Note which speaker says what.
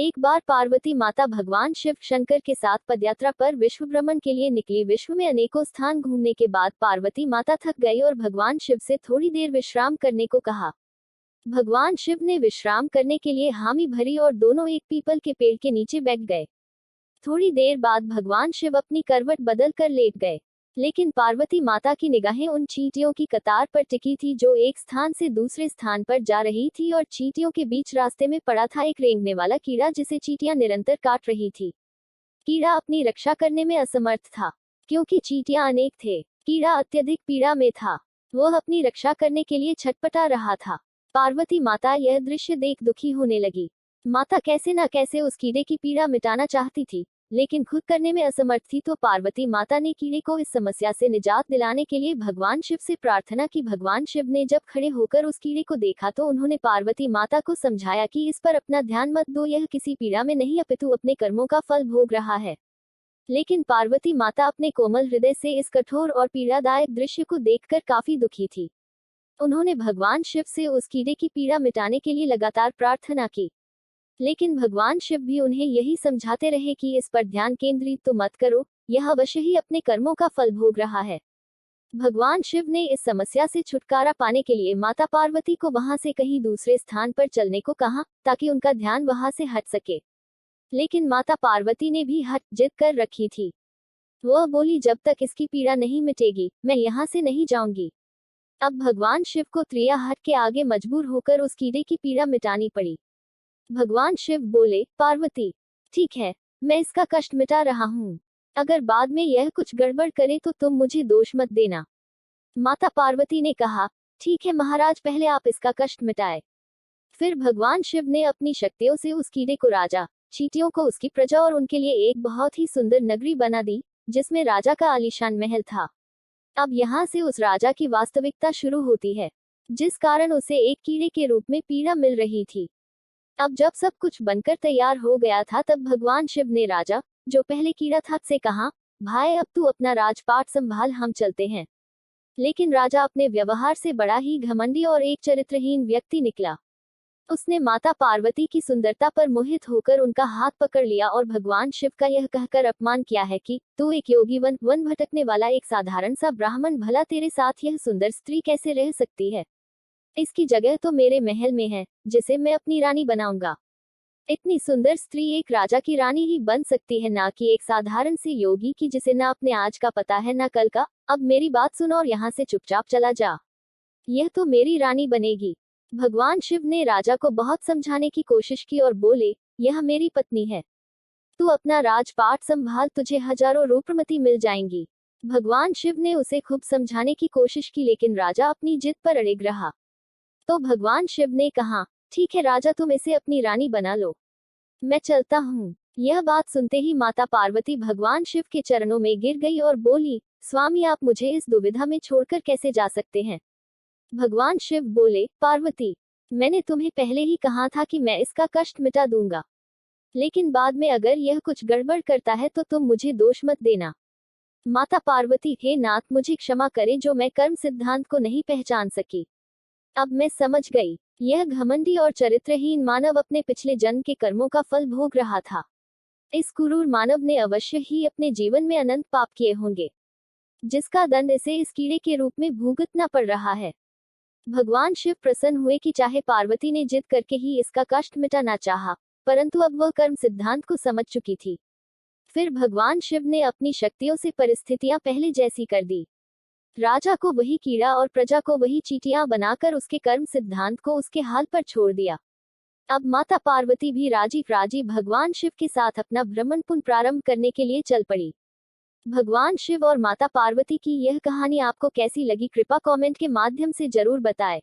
Speaker 1: एक बार पार्वती माता भगवान शिव शंकर के साथ पदयात्रा पर विश्व भ्रमण के लिए निकली। विश्व में अनेकों स्थान घूमने के बाद पार्वती माता थक गई और भगवान शिव से थोड़ी देर विश्राम करने को कहा। भगवान शिव ने विश्राम करने के लिए हामी भरी और दोनों एक पीपल के पेड़ के नीचे बैठ गए। थोड़ी देर बाद भगवान शिव अपनी करवट बदल कर लेट गए, लेकिन पार्वती माता की निगाहें उन चींटियों की कतार पर टिकी थी जो एक स्थान से दूसरे स्थान पर जा रही थी और चींटियों के बीच रास्ते में पड़ा था एक रेंगने वाला कीड़ा जिसे चींटियां निरंतर काट रही थी। कीड़ा अपनी रक्षा करने में असमर्थ था क्योंकि चींटियां अनेक थे। कीड़ा अत्यधिक पीड़ा में था, वह अपनी रक्षा करने के लिए छटपटा रहा था। पार्वती माता यह दृश्य देख दुखी होने लगी। माता कैसे न कैसे उस कीड़े की पीड़ा मिटाना चाहती थी, लेकिन खुद करने में असमर्थ थी। तो पार्वती माता ने कीड़े को इस समस्या से निजात दिलाने के लिए भगवान शिव से प्रार्थना की। भगवान शिव ने जब खड़े होकर उस कीड़े को देखा तो उन्होंने पार्वती माता को समझाया कि इस पर अपना ध्यान मत दो, यह किसी पीड़ा में नहीं अपितु अपने कर्मों का फल भोग रहा है। लेकिन पार्वती माता अपने कोमल हृदय से इस कठोर और पीड़ादायक दृश्य को देखकर काफी दुखी थी। उन्होंने भगवान शिव से उस कीड़े की पीड़ा मिटाने के लिए लगातार प्रार्थना की, लेकिन भगवान शिव भी उन्हें यही समझाते रहे कि इस पर ध्यान केंद्रित तो मत करो, यह अवश्य ही अपने कर्मों का फल भोग रहा है। भगवान शिव ने इस समस्या से छुटकारा पाने के लिए माता पार्वती को वहां से कहीं दूसरे स्थान पर चलने को कहा ताकि उनका ध्यान वहां से हट सके। लेकिन माता पार्वती ने भी हट जिद कर रखी थी। वह बोली, जब तक इसकी पीड़ा नहीं मिटेगी मैं यहाँ से नहीं जाऊंगी। अब भगवान शिव को त्रिया हट के आगे मजबूर होकर उस कीड़े की पीड़ा मिटानी पड़ी। भगवान शिव बोले, पार्वती ठीक है, मैं इसका कष्ट मिटा रहा हूँ, अगर बाद में यह कुछ गड़बड़ करे तो तुम मुझे दोष मत देना। माता पार्वती ने कहा, ठीक है महाराज, पहले आप इसका कष्ट मिटाए। फिर भगवान शिव ने अपनी शक्तियों से उस कीड़े को, राजा, चींटियों को, उसकी प्रजा और उनके लिए एक बहुत ही सुंदर नगरी बना दी जिसमें राजा का आलीशान महल था। अब यहाँ से उस राजा की वास्तविकता शुरू होती है, जिस कारण उसे एक कीड़े के रूप में पीड़ा मिल रही थी। अब जब सब कुछ बनकर तैयार हो गया था तब भगवान शिव ने राजा, जो पहले कीड़ा था, से कहा, भाई अब तू अपना राजपाट संभाल, हम चलते हैं। लेकिन राजा अपने व्यवहार से बड़ा ही घमंडी और एक चरित्रहीन व्यक्ति निकला। उसने माता पार्वती की सुंदरता पर मोहित होकर उनका हाथ पकड़ लिया और भगवान शिव का यह कहकर अपमान किया है कि तू एक योगी वन भटकने वाला एक साधारण सा ब्राह्मण, भला तेरे साथ यह सुंदर स्त्री कैसे रह सकती है? इसकी जगह तो मेरे महल में है जिसे मैं अपनी रानी बनाऊंगा। इतनी सुंदर स्त्री एक राजा की रानी ही बन सकती है, ना कि एक साधारण सी योगी की जिसे ना अपने आज का पता है ना कल का। अब मेरी बात सुनो और यहाँ से चुपचाप चला जा, यह तो मेरी रानी बनेगी। भगवान शिव ने राजा को बहुत समझाने की कोशिश की और बोले, यह मेरी पत्नी है, तू अपना राजपाट संभाल, तुझे हजारों रूपमती मिल जाएंगी। भगवान शिव ने उसे खूब समझाने की कोशिश की, लेकिन राजा अपनी जिद पर अड़िग रहा। तो भगवान शिव ने कहा, ठीक है राजा, तुम इसे अपनी रानी बना लो, मैं चलता हूँ। यह बात सुनते ही माता पार्वती भगवान शिव के चरणों में गिर गई और बोली, स्वामी आप मुझे इस दुविधा में छोड़कर कैसे जा सकते हैं? भगवान शिव बोले, पार्वती मैंने तुम्हें पहले ही कहा था कि मैं इसका कष्ट मिटा दूंगा, लेकिन बाद में अगर यह कुछ गड़बड़ करता है तो तुम मुझे दोष मत देना। माता पार्वती, हे नाथ मुझे क्षमा करें जो मैं कर्म सिद्धांत को नहीं पहचान सकी। अब मैं समझ गई, यह घमंडी और चरित्रहीन मानव अपने पिछले जन्म के कर्मों का फल भोग रहा था। इस क्रूर मानव ने अवश्य ही अपने जीवन में अनंत पाप किए होंगे, जिसका दंड इसे इस कीड़े के रूप में भुगतना पड़ रहा है। भगवान शिव प्रसन्न हुए कि चाहे पार्वती ने जिद करके ही इसका कष्ट मिटाना चाहा, परंतु अब वह कर्म सिद्धांत को समझ चुकी थी। फिर भगवान शिव ने अपनी शक्तियों से परिस्थितियां पहले जैसी कर दी। राजा को वही कीड़ा और प्रजा को वही चींटियां बनाकर उसके कर्म सिद्धांत को उसके हाल पर छोड़ दिया। अब माता पार्वती भी राजी भगवान शिव के साथ अपना भ्रमण पुनः प्रारंभ करने के लिए चल पड़ी। भगवान शिव और माता पार्वती की यह कहानी आपको कैसी लगी, कृपया कमेंट के माध्यम से जरूर बताएं।